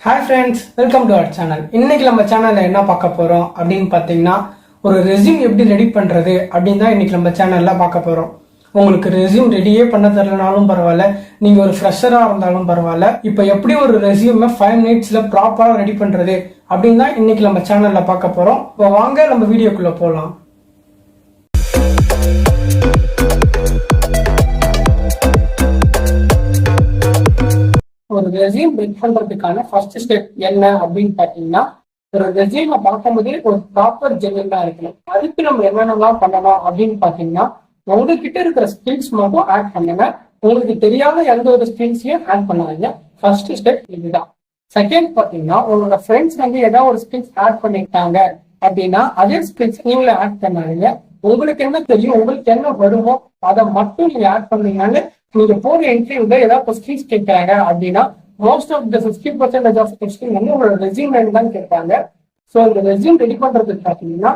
Hi friends, welcome to our channel. இன்னைக்கு நம்ம சேனல்ல என்ன பார்க்க போறோம் அப்படின்னு பார்த்தீங்கன்னா ஒரு ரெஸ்யூம் எப்படி ரெடி பண்றது அப்படின்னு தான் இன்னைக்கு நம்ம சேனல்ல பார்க்க போறோம். உங்களுக்கு ரெஸ்யூம் ரெடியே பண்ண தெரியலனாலும் பரவாயில்ல, நீங்க ஒரு ஃப்ரெஷரா இருந்தாலும் பரவாயில்ல, இப்போ எப்படி ஒரு ரெஸ்யூமை 5 மினிட்ஸ்ல ப்ராப்பரா ரெடி பண்றது அப்படின்னு தான் இன்னைக்கு நம்ம சேனல்ல பார்க்க போறோம். இப்போ வாங்க நம்ம வீடியோக்குள்ள போகலாம். ஒரு ரெஸ்யூம் ரெடி பண்றதுக்கான ஃபர்ஸ்ட் ஸ்டெப் என்ன அப்படின்னு பாத்தீங்கன்னா, ஒரு ரெஸ்யூமை பார்க்கும்போதே ஒரு ப்ராப்பர் ஜென்யூனா இருக்கணும். அதுக்கு நம்ம என்னென்னலாம் பண்ணலாம் அப்படின்னு பாத்தீங்கன்னா, உங்ககிட்ட இருக்கிற ஸ்கில்ஸ் மட்டும் ஆட் பண்ணுங்க. உங்களுக்கு தெரியாத எந்த ஒரு ஸ்கில்ஸையும் ஆட் பண்ணாதீங்க. ஃபர்ஸ்ட் ஸ்டெப் இதுதான். செகண்ட் பாத்தீங்கன்னா, உங்களோட ஃப்ரெண்ட்ஸ் ஏதாவது ஒரு ஸ்கில்ஸ் ஆட் பண்ணிட்டாங்க அப்படின்னா அதே ஸ்கில்ஸ் நீங்களே ஆட் பண்ணாதீங்க. உங்களுக்கு என்ன தெரியும், உங்களுக்கு என்ன வருமோ அதை மட்டும் நீங்க ஆட் பண்ணீங்கன்னாலே நீங்க போற இன்டர்வியூல ஏதாவது கொஸ்டின்ஸ் கேட்கறாங்க அப்படின்னா most of the 50% of question உங்களோட ரெஸ்யூம் தான் கேட்பாங்க. ஸோ இந்த ரெஸ்யூம் ரெடி பண்றதுக்கு பாத்தீங்கன்னா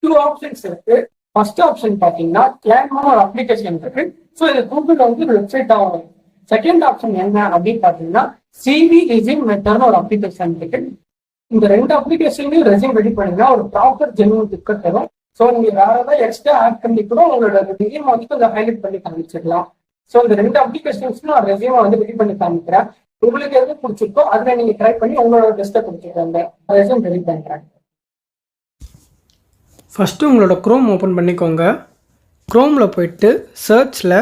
2 ஆப்ஷன்ஸ் இருக்கு. ஃபர்ஸ்ட் ஆப்ஷன் பாத்தீங்கன்னா கேன்வா ஒரு அப்ளிகேஷன் இருக்கு. ஸோ இது கூகுள்ல ஒரு வெப்சைட் தான் வரும். செகண்ட் ஆப்ஷன் என்ன அப்படின்னு பாத்தீங்கன்னா சிவி ரெஸ்யூம் மெத்தட்னு ஒரு அப்ளிகேஷன் இருக்கு. இந்த 2 அப்ளிகேஷன்லயும் ரெஸ்யூம் ரெடி பண்ணீங்கன்னா ஒரு ப்ராப்பர் ஜென்யூன் டிக்கெட் தரும். ஸோ நீங்க வேற ஏதாவது எக்ஸ்ட்ரா ஆட் பண்ணி கூட உங்களோட ரெஸ்யூம் கொஞ்சம் ஹைலைட் பண்ணி காமிச்சிடலாம். ஸோ இந்த 2 அப்ளிகேஷன்ஸ்க்கும் நான் ரெஸ்யூமை ரெடி பண்ணி காமிக்கிறேன். உங்களுக்கு எது பிடிச்சிருக்கோ அதில் நீங்க ட்ரை பண்ணி உங்களோட பெஸ்ட்டை கொடுத்துருக்காங்க. ரெஸ்யூம் ரெடி பண்ணுறேன். ஃபர்ஸ்ட் உங்களோட க்ரோம் ஓப்பன் பண்ணிக்கோங்க. க்ரோமில் போயிட்டு சர்ச்சில்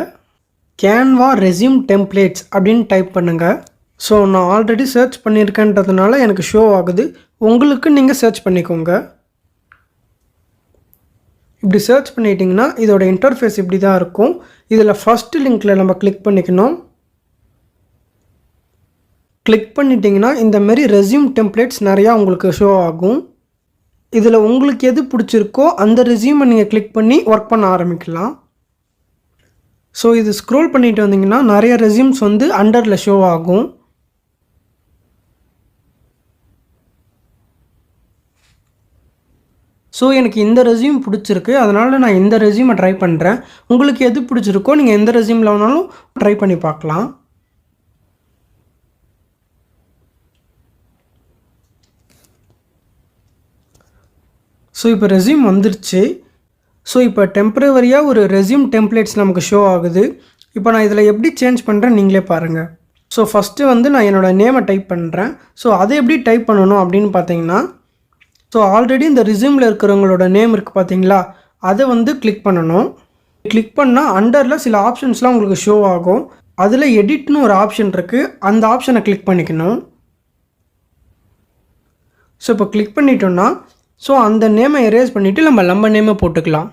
கேன்வா ரெஸ்யூம் டெம்ப்ளேட்ஸ் அப்படின்னு டைப் பண்ணுங்கள். ஸோ நான் ஆல்ரெடி சர்ச் பண்ணியிருக்கேன்றதுனால எனக்கு ஷோ ஆகுது. உங்களுக்கு நீங்கள் சர்ச் பண்ணிக்கோங்க. இப்படி சர்ச் பண்ணிட்டீங்கன்னா இதோட இன்டர்ஃபேஸ் இப்படி தான் இருக்கும். இதில் ஃபஸ்ட்டு லிங்க்கில் நம்ம கிளிக் பண்ணிக்கணும். கிளிக் பண்ணிட்டீங்கன்னா இந்த மாதிரி ரெஸ்யூம் டெம்ப்ளேட்ஸ் நிறையா உங்களுக்கு ஷோ ஆகும். இதில் உங்களுக்கு எது பிடிச்சிருக்கோ அந்த ரெஸ்யூமை நீங்கள் கிளிக் பண்ணி ஒர்க் பண்ண ஆரம்பிக்கலாம். ஸோ இது ஸ்க்ரோல் பண்ணிட்டு வந்தீங்கன்னா நிறைய ரெஸ்யூம்ஸ் அண்டரில் ஷோ ஆகும். ஸோ எனக்கு இந்த ரெஸ்யூம் பிடிச்சிருக்கு, அதனால் நான் இந்த ரெஸ்யூமை ட்ரை பண்ணுறேன். உங்களுக்கு எது பிடிச்சிருக்கோ நீங்கள் எந்த ரெஸ்யூமில் வேணாலும் ட்ரை பண்ணி பார்க்கலாம். ஸோ இப்போ ரெஸ்யூம் வந்துருச்சு. ஸோ இப்போ டெம்பரவரியாக ஒரு ரெஸ்யூம் டெம்ப்ளேட்ஸ் நமக்கு ஷோ ஆகுது. இப்போ நான் இதில் எப்படி சேஞ்ச் பண்ணுறேன் நீங்களே பாருங்கள். ஸோ ஃபஸ்ட்டு நான் என்னோடய நேமை டைப் பண்ணுறேன். ஸோ அதை எப்படி டைப் பண்ணணும் அப்படின்னு பார்த்தீங்கன்னா, ஸோ ஆல்ரெடி இந்த ரெஸ்யூமில் இருக்கிறவங்களோட நேம் இருக்குது பார்த்தீங்களா, அதை கிளிக் பண்ணணும். கிளிக் பண்ணால் அண்டரில் சில ஆப்ஷன்ஸ்லாம் உங்களுக்கு ஷோ ஆகும். அதில் எடிட்னு ஒரு ஆப்ஷன் இருக்குது, அந்த ஆப்ஷனை கிளிக் பண்ணிக்கணும். ஸோ இப்போ கிளிக் பண்ணிட்டோன்னா ஸோ அந்த நேமை எரேஸ் பண்ணிவிட்டு நம்ம நேமை போட்டுக்கலாம்.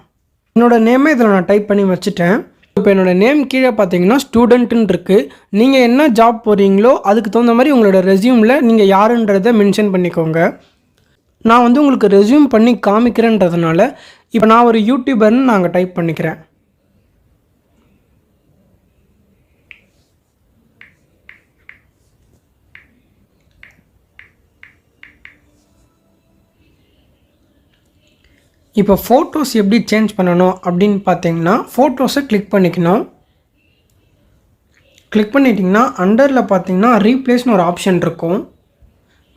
என்னோடய நேமை இதில் நான் டைப் பண்ணி வச்சுட்டேன். இப்போ என்னோடய நேம் கீழே பார்த்தீங்கன்னா ஸ்டூடெண்ட்டுன்னு இருக்குது. நீங்கள் என்ன ஜாப் போகிறீங்களோ அதுக்கு தகுந்த மாதிரி உங்களோட ரெஸ்யூமில் நீங்கள் யாருன்றதை மென்ஷன் பண்ணிக்கோங்க. நான் உங்களுக்கு ரெஸ்யூம் பண்ணி காமிக்கிறேன்றதுனால இப்போ நான் ஒரு யூடியூபர்னு நாங்கள் டைப் பண்ணிக்கிறேன். இப்போ ஃபோட்டோஸ் எப்படி சேஞ்ச் பண்ணணும் அப்படின்னு பார்த்தீங்கன்னா, ஃபோட்டோஸை கிளிக் பண்ணிக்கணும். கிளிக் பண்ணிட்டிங்கன்னா அண்டரில் பார்த்தீங்கன்னா ரீப்ளேஸ்னு ஒரு ஆப்ஷன் இருக்கும்,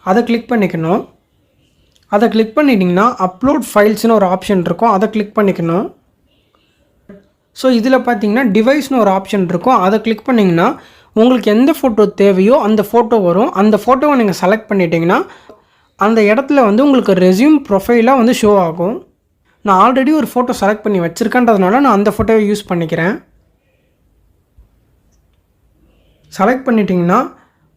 அதை கிளிக் பண்ணிக்கணும். அதை கிளிக் பண்ணிட்டிங்கன்னா அப்லோட் ஃபைல்ஸ்னு ஒரு ஆப்ஷன் இருக்கும், அதை கிளிக் பண்ணிக்கணும். ஸோ இதில் பார்த்தீங்கன்னா டிவைஸ்னு ஒரு ஆப்ஷன் இருக்கும், அதை கிளிக் பண்ணிங்கன்னா உங்களுக்கு எந்த ஃபோட்டோ தேவையோ அந்த ஃபோட்டோ வரும். அந்த ஃபோட்டோவை நீங்கள் செலக்ட் பண்ணிட்டீங்கன்னா அந்த இடத்துல உங்களுக்கு ரெஸ்யூம் ப்ரொஃபைலாக ஷோ ஆகும். நான் ஆல்ரெடி ஒரு ஃபோட்டோ செலக்ட் பண்ணி வச்சுருக்கேன்றதுனால நான் அந்த ஃபோட்டோவை யூஸ் பண்ணிக்கிறேன். செலக்ட் பண்ணிட்டிங்கன்னா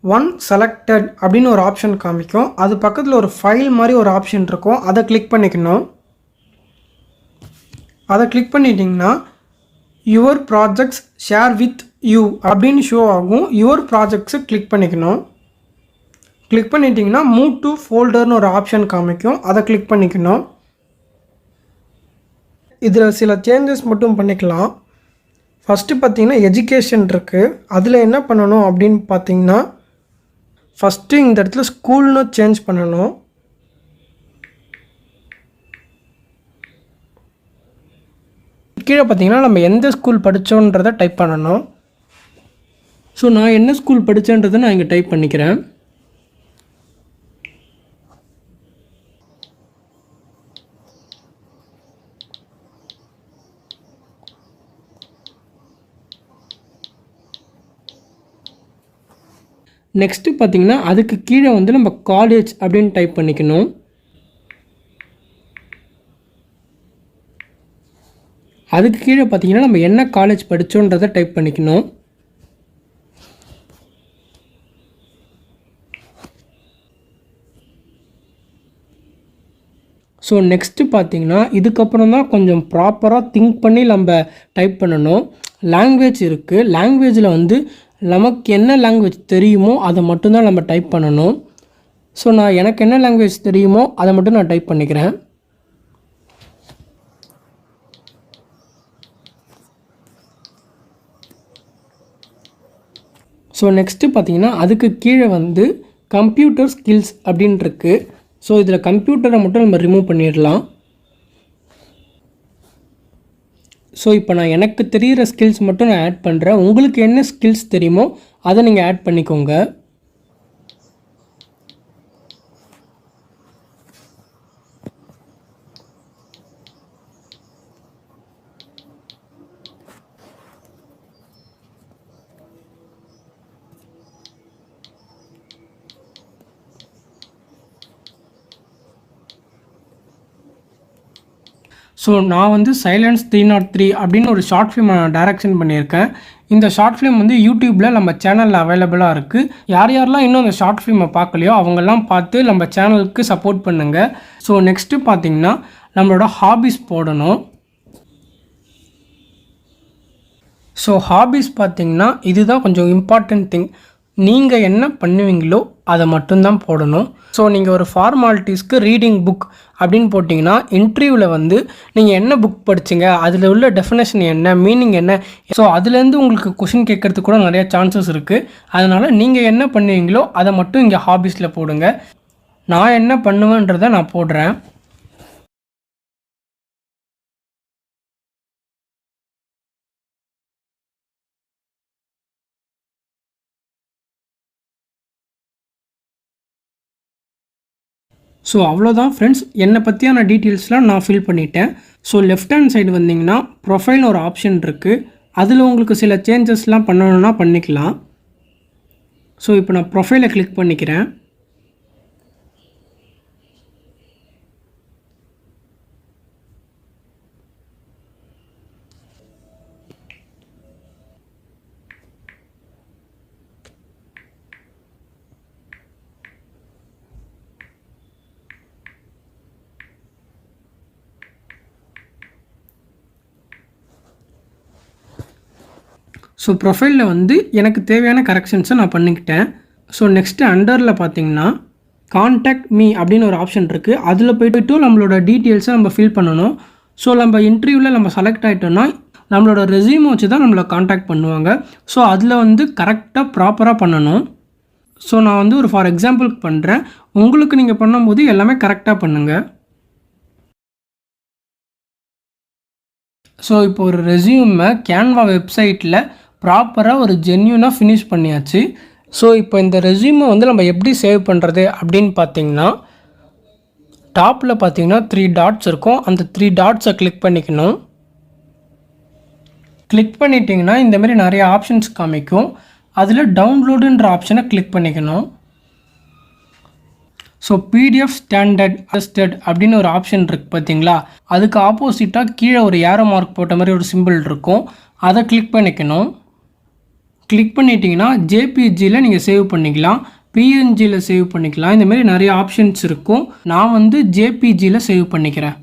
ஒன் செலக்டட் அப்படின்னு ஒரு ஆப்ஷன் காமிக்கும். அது பக்கத்தில் ஒரு ஃபைல் மாதிரி ஒரு ஆப்ஷன் இருக்கும், அதை கிளிக் பண்ணிக்கணும். அதை கிளிக் பண்ணிட்டிங்கன்னா your projects share with you அப்படின்னு ஷோ ஆகும். யுவர் ப்ராஜெக்ட்ஸை கிளிக் பண்ணிக்கணும். கிளிக் பண்ணிட்டிங்கன்னா மூவ் டு ஃபோல்டர்னு ஒரு ஆப்ஷன் காமிக்கும், அதை கிளிக் பண்ணிக்கணும். இதில் சில சேஞ்சஸ் மட்டும் பண்ணிக்கலாம். ஃபஸ்ட்டு பார்த்தீங்கன்னா எஜுகேஷன் இருக்குது, அதில் என்ன பண்ணணும் அப்படின்னு பார்த்தீங்கன்னா ஃபஸ்ட்டு இந்த இடத்துல ஸ்கூல்னு சேஞ்ச் பண்ணணும். கீழே பார்த்தீங்கன்னா நம்ம எந்த ஸ்கூல் படித்தோன்றதை டைப் பண்ணணும். ஸோ நான் என்ன ஸ்கூல் படித்தேன்றதை நான் இங்கே டைப் பண்ணிக்கிறேன். நெக்ஸ்ட்டு பார்த்திங்கன்னா அதுக்கு கீழே வந்து நம்ம காலேஜ் அப்படின்னு டைப் பண்ணிக்கணும். அதுக்கு கீழே பார்த்திங்கன்னா நம்ம என்ன காலேஜ் படித்தோன்றதை டைப் பண்ணிக்கணும். ஸோ நெக்ஸ்ட்டு பார்த்திங்கன்னா இதுக்கப்புறம் தான் கொஞ்சம் ப்ராப்பராக திங்க் பண்ணி நம்ம டைப் பண்ணணும். லாங்குவேஜ் இருக்குது. லாங்குவேஜில் வந்து நமக்கு என்ன லாங்குவேஜ் தெரியுமோ அதை மட்டும்தான் நம்ம டைப் பண்ணணும். ஸோ எனக்கு என்ன லாங்குவேஜ் தெரியுமோ அதை மட்டும் நான் டைப் பண்ணிக்கிறேன். ஸோ நெக்ஸ்ட்டு பார்த்திங்கன்னா அதுக்கு கீழே வந்து கம்ப்யூட்டர் ஸ்கில்ஸ் அப்படின்னு இருக்குது. ஸோ இதில் கம்ப்யூட்டரை மட்டும் நம்ம ரிமூவ் பண்ணிடலாம். ஸோ இப்போ நான் எனக்கு தெரிகிற ஸ்கில்ஸ் மட்டும் நான் ஆட் பண்ணுறேன். உங்களுக்கு என்ன ஸ்கில்ஸ் தெரியுமோ அதை நீங்கள் ஆட் பண்ணிக்கோங்க. ஸோ நான் வந்து சைலன்ஸ் 303 அப்படின்னு ஒரு ஷார்ட் ஃபிலிம் நான் டைரக்ஷன் பண்ணியிருக்கேன். இந்த ஷார்ட் ஃபிலிம் வந்து யூடியூப்பில் நம்ம சேனலில் அவைலபிளாக இருக்குது. யாரெல்லாம் இன்னும் அந்த ஷார்ட் ஃபிலிமை பார்க்கலையோ அவங்கெல்லாம் பார்த்து நம்ம சேனலுக்கு சப்போர்ட் பண்ணுங்கள். ஸோ நெக்ஸ்ட்டு பார்த்திங்கன்னா நம்மளோட ஹாபிஸ் போடணும். ஸோ ஹாபிஸ் பார்த்திங்கன்னா இதுதான் கொஞ்சம் இம்பார்ட்டன்ட் திங். நீங்கள் என்ன பண்ணுவீங்களோ அதை மட்டும்தான் போடணும். ஸோ நீங்கள் ஒரு ஃபார்மாலிட்டிஸ்க்கு ரீடிங் புக் அப்படின்னு போட்டிங்கன்னா இன்டர்வியூவில் வந்து நீங்கள் என்ன புக் படிச்சிங்க, அதில் உள்ள டெஃபினேஷன் என்ன, மீனிங் என்ன, ஸோ அதுலேருந்து உங்களுக்கு கொஷின் கேட்குறதுக்கு கூட நிறையா சான்சஸ் இருக்குது. அதனால் நீங்கள் என்ன பண்ணுவீங்களோ அதை மட்டும் இங்கே ஹாபிஸில் போடுங்க. நான் என்ன பண்ணுவேன்றதை நான் போடுறேன். ஸோ அவ்வளோதான் ஃப்ரெண்ட்ஸ், என்னை பற்றியான டீட்டெயில்ஸ்லாம் நான் ஃபில் பண்ணிட்டேன். ஸோ லெஃப்ட் ஹேண்ட் சைடு வந்திங்கன்னா ப்ரொஃபைல்னு ஒரு ஆப்ஷன் இருக்குது. அதில் உங்களுக்கு சில சேஞ்சஸ்லாம் பண்ணணுன்னா பண்ணிக்கலாம். ஸோ இப்போ நான் ப்ரொஃபைலை கிளிக் பண்ணிக்கிறேன். ஸோ ப்ரொஃபைலில் வந்து எனக்கு தேவையான கரெக்ஷன்ஸை நான் பண்ணிக்கிட்டேன். ஸோ நெக்ஸ்ட்டு அண்டரில் பார்த்தீங்கன்னா கான்டாக்ட் மீ அப்படின்னு ஒரு ஆப்ஷன் இருக்குது. அதில் போய்ட்டு நம்மளோட டீட்டெயில்ஸை நம்ம ஃபில் பண்ணணும். ஸோ நம்ம இன்டர்வியூவில் நம்ம செலக்ட் ஆகிட்டோன்னா நம்மளோட ரெஸ்யூமை வச்சு தான் நம்மளை கான்டாக்ட் பண்ணுவாங்க. ஸோ அதில் வந்து கரெக்டாக ப்ராப்பராக பண்ணணும். ஸோ நான் வந்து ஒரு ஃபார் எக்ஸாம்பிளுக்கு பண்ணுறேன். உங்களுக்கு நீங்கள் பண்ணும்போது எல்லாமே கரெக்டாக பண்ணுங்கள். ஸோ இப்போ ஒரு ரெஸ்யூமை கேன்வா வெப்சைட்டில் ப்ராப்பராக ஒரு ஜென்யூனாக ஃபினிஷ் பண்ணியாச்சு. ஸோ இப்போ இந்த ரெஸ்யூமை வந்து நம்ம எப்படி சேவ் பண்ணுறது அப்படின்னு பார்த்திங்கன்னா டாப்பில் பார்த்திங்கன்னா 3 டாட்ஸ் இருக்கும். அந்த 3 டாட்ஸை கிளிக் பண்ணிக்கணும். கிளிக் பண்ணிட்டிங்கன்னா இந்தமாரி நிறைய ஆப்ஷன்ஸ் காமிக்கும். அதில் டவுன்லோடுன்ற ஆப்ஷனை கிளிக் பண்ணிக்கணும். ஸோ பிடிஎஃப் ஸ்டாண்டர்ட் அட்ஜஸ்டட் அப்படின்னு ஒரு ஆப்ஷன் இருக்குது பார்த்தீங்களா, அதுக்கு ஆப்போசிட்டாக கீழே ஒரு ஏரோ மார்க் போட்ட மாதிரி ஒரு சிம்பிள் இருக்கும். அதை கிளிக் பண்ணிக்கணும். கிளிக் பண்ணிட்டீங்கன்னா ஜேபிஜியில் நீங்கள் சேவ் பண்ணிக்கலாம், பிஎன்ஜியில் சேவ் பண்ணிக்கலாம். இந்தமாரி நிறைய ஆப்ஷன்ஸ் இருக்கும். நான் வந்து ஜேபிஜியில் சேவ் பண்ணிக்கிறேன்.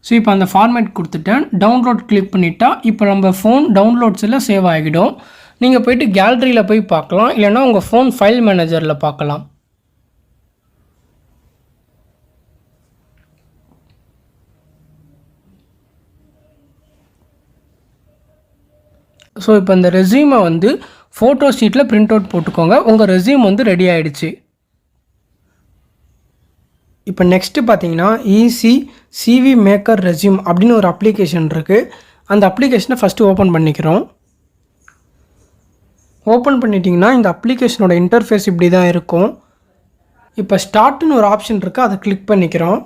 ஸோ இப்போ அந்த ஃபார்மேட் கொடுத்துட்டேன். டவுன்லோட் கிளிக் பண்ணிட்டா இப்போ நம்ம ஃபோன் டவுன்லோட்ஸில் சேவ் ஆகிடும். நீங்கள் போய்ட்டு கேலரியில் போய் பார்க்கலாம், இல்லைனா உங்கள் ஃபோன் ஃபைல் மேனேஜரில் பார்க்கலாம். ஸோ இப்போ இந்த ரெஸ்யூமை வந்து ஃபோட்டோ ஷீட்டில் பிரிண்ட் அவுட் போட்டுக்கோங்க. உங்கள் ரெஸ்யூம் வந்து ரெடி ஆகிடுச்சு. இப்போ நெக்ஸ்ட்டு பார்த்தீங்கன்னா ஈஸி சிவி மேக்கர் ரெஸ்யூம் அப்படின்னு ஒரு அப்ளிகேஷன் இருக்குது. அந்த அப்ளிகேஷனை ஃபஸ்ட்டு ஓப்பன் பண்ணிக்கிறோம். ஓப்பன் பண்ணிட்டிங்கன்னா இந்த அப்ளிகேஷனோட இன்டர்ஃபேஸ் இப்படி தான் இருக்கும். இப்போ ஸ்டார்ட்னு ஒரு ஆப்ஷன் இருக்குது, அதை கிளிக் பண்ணிக்கிறோம்.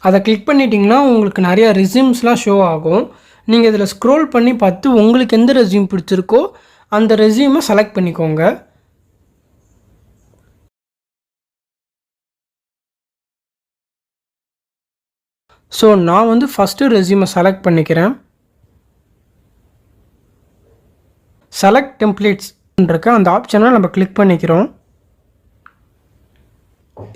அதை கிளிக் பண்ணிட்டிங்கன்னா உங்களுக்கு நிறையா ரெஸ்யூம்ஸ்லாம் ஷோ ஆகும். நீங்கள் இதில் ஸ்க்ரோல் பண்ணி பார்த்து உங்களுக்கு எந்த ரெஸ்யூம் பிடிச்சிருக்கோ அந்த ரெஸ்யூமை செலக்ட் பண்ணிக்கோங்க. ஸோ நான் வந்து ஃபஸ்ட்டு ரெஸ்யூமை செலக்ட் பண்ணிக்கிறேன். செலக்ட் டெம்ப்ளேட்ஸ் இருக்க அந்த ஆப்ஷனை நம்ம கிளிக் பண்ணிக்கிறோம்.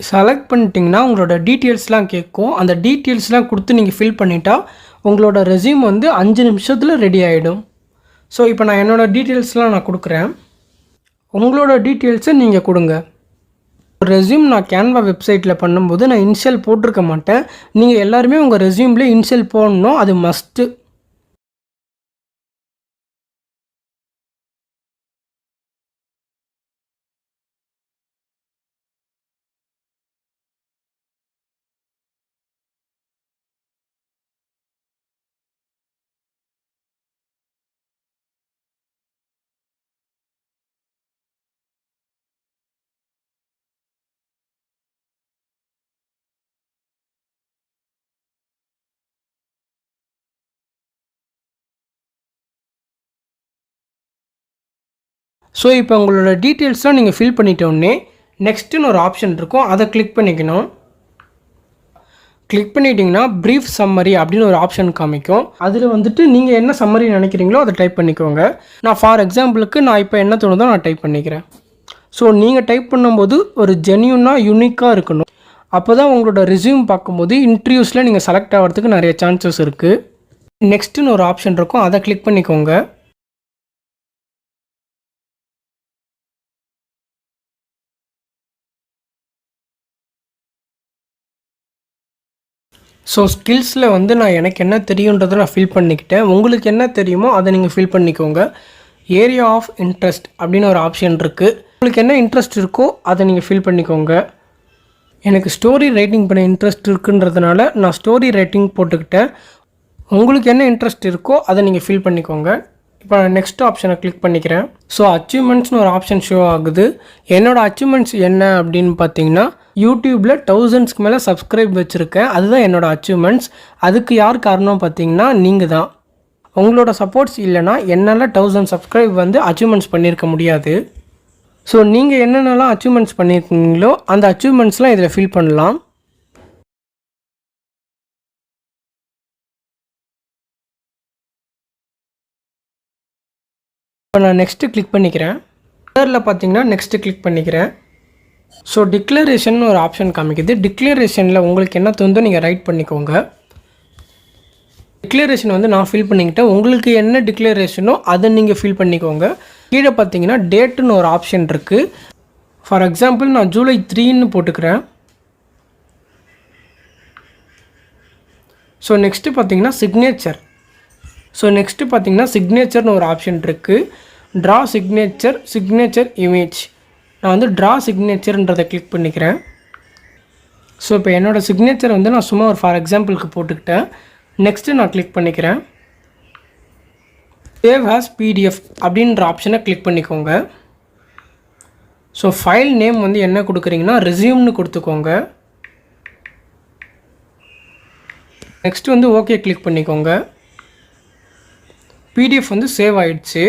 செலக்ட் பண்ணிட்டிங்கன்னா உங்களோட டீட்டெயில்ஸ்லாம் கேட்கும். அந்த டீட்டெயில்ஸ்லாம் கொடுத்து நீங்கள் ஃபில் பண்ணிட்டா உங்களோட ரெஸ்யூம் வந்து 5 நிமிஷத்தில் ரெடி ஆகிடும். ஸோ இப்போ நான் என்னோடய டீட்டெயில்ஸ்லாம் நான் கொடுக்குறேன். உங்களோட டீட்டெயில்ஸை நீங்கள் கொடுங்க. ரெஸ்யூம் நான் கேன்வா வெப்சைட்டில் பண்ணும்போது நான் இனிஷியல் போட்டிருக்க மாட்டேன். நீங்கள் எல்லாருமே உங்கள் ரெஸ்யூம்லேயே இனிஷியல் போடணும், அது மஸ்ட்டு. ஸோ இப்போ உங்களோட டீட்டெயில்ஸ்லாம் நீங்கள் ஃபில் பண்ணிட்டோடனே நெக்ஸ்ட்டுன்னு ஒரு ஆப்ஷன் இருக்கும், அதை கிளிக் பண்ணிக்கணும். கிளிக் பண்ணிட்டீங்கன்னா ப்ரீஃப் சம்மரி அப்படின்னு ஒரு ஆப்ஷன் காமிக்கும். அதில் வந்துட்டு நீங்கள் என்ன சம்மரி நினைக்கிறீங்களோ அதை டைப் பண்ணிக்கோங்க. நான் ஃபார் எக்ஸாம்பிளுக்கு நான் இப்போ என்ன தோணுதோ நான் டைப் பண்ணிக்கிறேன். ஸோ நீங்கள் டைப் பண்ணும்போது ஒரு ஜென்யூனாக யூனிக்காக இருக்கணும். அப்போ தான் உங்களோட ரெஸ்யூம் பார்க்கும்போது இன்டர்வியூஸில் நீங்கள் செலக்ட் ஆகிறதுக்கு நிறைய சான்சஸ் இருக்குது. நெக்ஸ்ட்டுன்னு ஒரு ஆப்ஷன் இருக்கும், அதை கிளிக் பண்ணிக்கோங்க. ஸோ ஸ்கில்ஸில் வந்து நான் எனக்கு என்ன தெரியுன்றதை நான் ஃபில் பண்ணிக்கிட்டேன். உங்களுக்கு என்ன தெரியுமோ அதை நீங்கள் ஃபில் பண்ணிக்கோங்க. ஏரியா ஆஃப் இன்ட்ரெஸ்ட் அப்படின்னு ஒரு ஆப்ஷன் இருக்குது. உங்களுக்கு என்ன இன்ட்ரெஸ்ட் இருக்கோ அதை நீங்கள் ஃபில் பண்ணிக்கோங்க. எனக்கு ஸ்டோரி ரைட்டிங் பண்ண இன்ட்ரெஸ்ட் இருக்குன்றதுனால நான் ஸ்டோரி ரைட்டிங் போட்டுக்கிட்டேன். உங்களுக்கு என்ன இன்ட்ரெஸ்ட் இருக்கோ அதை நீங்கள் ஃபில் பண்ணிக்கோங்க. இப்போ நான் நெக்ஸ்ட் ஆப்ஷனை கிளிக் பண்ணிக்கிறேன். ஸோ அச்சீவ்மெண்ட்ஸ்னு ஒரு ஆப்ஷன் ஷோ ஆகுது. என்னோடய அச்சீவ்மெண்ட்ஸ் என்ன அப்படின்னு பார்த்தீங்கன்னா யூடியூப்பில் 1000க்கு மேலே சப்ஸ்கிரைப் வச்சுருக்கேன். அதுதான் என்னோடய அச்சீவ்மெண்ட்ஸ். அதுக்கு யார் காரணம் பார்த்தீங்கன்னா நீங்கள் தான். உங்களோட சப்போர்ட்ஸ் இல்லைனா என்னால் 1000 சப்ஸ்கிரைப் வந்து அச்சீவ்மெண்ட்ஸ் பண்ணியிருக்க முடியாது. ஸோ நீங்கள் என்னென்னலாம் அச்சீவ்மெண்ட்ஸ் பண்ணியிருக்கீங்களோ அந்த அச்சீவ்மெண்ட்ஸ்லாம் இதில் ஃபில் பண்ணலாம். இப்போ நான் நெக்ஸ்ட்டு கிளிக் பண்ணிக்கிறேன். அதில் பார்த்தீங்கன்னா நெக்ஸ்ட்டு கிளிக் பண்ணிக்கிறேன். ஸோ டிக்ளரேஷன் ஒரு ஆப்ஷன் காமிக்குது. டிக்ளரேஷனில் உங்களுக்கு என்ன தோணுதோ நீங்கள் ரைட் பண்ணிக்கோங்க. டிக்ளரேஷன் வந்து நான் ஃபில் பண்ணிக்கிட்டேன். உங்களுக்கு என்ன டிக்ளரேஷனோ அதை நீங்கள் ஃபில் பண்ணிக்கோங்க. கீழே பார்த்தீங்கன்னா டேட்டுன்னு ஒரு ஆப்ஷன் இருக்குது. ஃபார் எக்ஸாம்பிள் நான் ஜூலை 3ன்னு போட்டுக்கிறேன். ஸோ நெக்ஸ்ட்டு பார்த்தீங்கன்னா சிக்னேச்சர். ஸோ நெக்ஸ்ட்டு பார்த்தீங்கன்னா சிக்னேச்சர்னு ஒரு ஆப்ஷன் இருக்குது. Draw signature image. நான் வந்து ட்ரா சிக்னேச்சர்ன்றதை கிளிக் பண்ணிக்கிறேன். ஸோ இப்போ என்னோடய சிக்னேச்சர் வந்து நான் சும்மா ஒரு ஃபார் எக்ஸாம்பிளுக்கு போட்டுக்கிட்டேன். நெக்ஸ்ட்டு நான் கிளிக் பண்ணிக்கிறேன். சேவ் ஆஸ் பிடிஎஃப் அப்படின்ற ஆப்ஷனை கிளிக் பண்ணிக்கோங்க. ஸோ ஃபைல் நேம் வந்து என்ன கொடுக்குறீங்கன்னா ரெஸ்யூம்னு கொடுத்துக்கோங்க. நெக்ஸ்ட்டு வந்து ஓகே கிளிக் பண்ணிக்கோங்க. பிடிஎஃப் வந்து சேவ் ஆகிடுச்சு.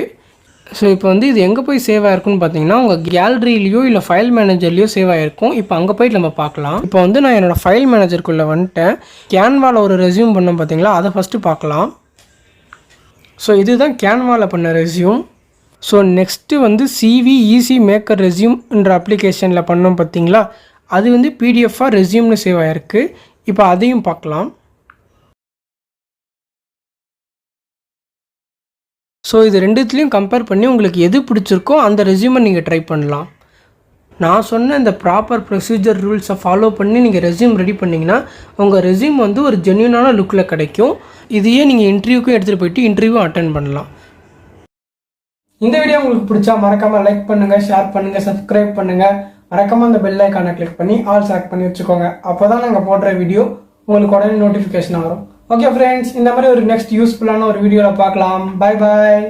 ஸோ இப்போ வந்து இது எங்கே போய் சேவ் ஆகிருக்குன்னு பார்த்தீங்கன்னா உங்கள் கேலரியிலையோ இல்லை ஃபைல் மேனேஜர்லையோ சேவ் ஆகிருக்கும். இப்போ அங்கே போய்ட்டு நம்ம பார்க்கலாம். இப்போ வந்து நான் என்னோடய ஃபைல் மேனேஜருக்குள்ளே வந்துட்டேன். கேன்வாவில் ஒரு ரெஸ்யூம் பண்ணோம் பார்த்தீங்களா, அதை ஃபஸ்ட்டு பார்க்கலாம். ஸோ இதுதான் கேன்வாவில் பண்ண ரெஸ்யூம். ஸோ நெக்ஸ்ட்டு வந்து சிவி ஈஸி மேக்கர் ரெஸ்யூம்ன்ற அப்ளிகேஷனில் பண்ணோம் பார்த்தீங்களா, அது வந்து பிடிஎஃபாக ரெஸ்யூம்னு சேவ் ஆகிருக்கு. இப்போ அதையும் பார்க்கலாம். ஸோ இது ரெண்டுத்துலேயும் கம்பேர் பண்ணி உங்களுக்கு எது பிடிச்சிருக்கோ அந்த ரெஸ்யூமை நீங்கள் ட்ரை பண்ணலாம். நான் சொன்ன இந்த ப்ராப்பர் ப்ரொசீஜர் ரூல்ஸை ஃபாலோ பண்ணி நீங்கள் ரெஸ்யூம் ரெடி பண்ணிங்கன்னா உங்கள் ரெஸ்யூம் வந்து ஒரு ஜென்யூனான லுக்கில் கிடைக்கும். இதையே நீங்கள் இன்டர்வியூக்கும் எடுத்துகிட்டு போயிட்டு இன்டர்வியூ அட்டென்ட் பண்ணலாம். இந்த வீடியோ உங்களுக்கு பிடிச்சா மறக்காமல் லைக் பண்ணுங்கள், ஷேர் பண்ணுங்கள், சப்ஸ்கிரைப் பண்ணுங்கள். மறக்காமல் அந்த பெல் ஐக்கானை கிளிக் பண்ணி ஆல் செலக்ட் பண்ணி வச்சுக்கோங்க. அப்போ தான் நாங்கள் போடுற வீடியோ உங்களுக்கு உடனே நோட்டிஃபிகேஷன் வரும். ஓகே ஃப்ரெண்ட்ஸ், இந்த மாதிரி ஒரு நெக்ஸ்ட் யூஸ்ஃபுல்லான ஒரு வீடியோவில் பார்க்கலாம். Bye bye.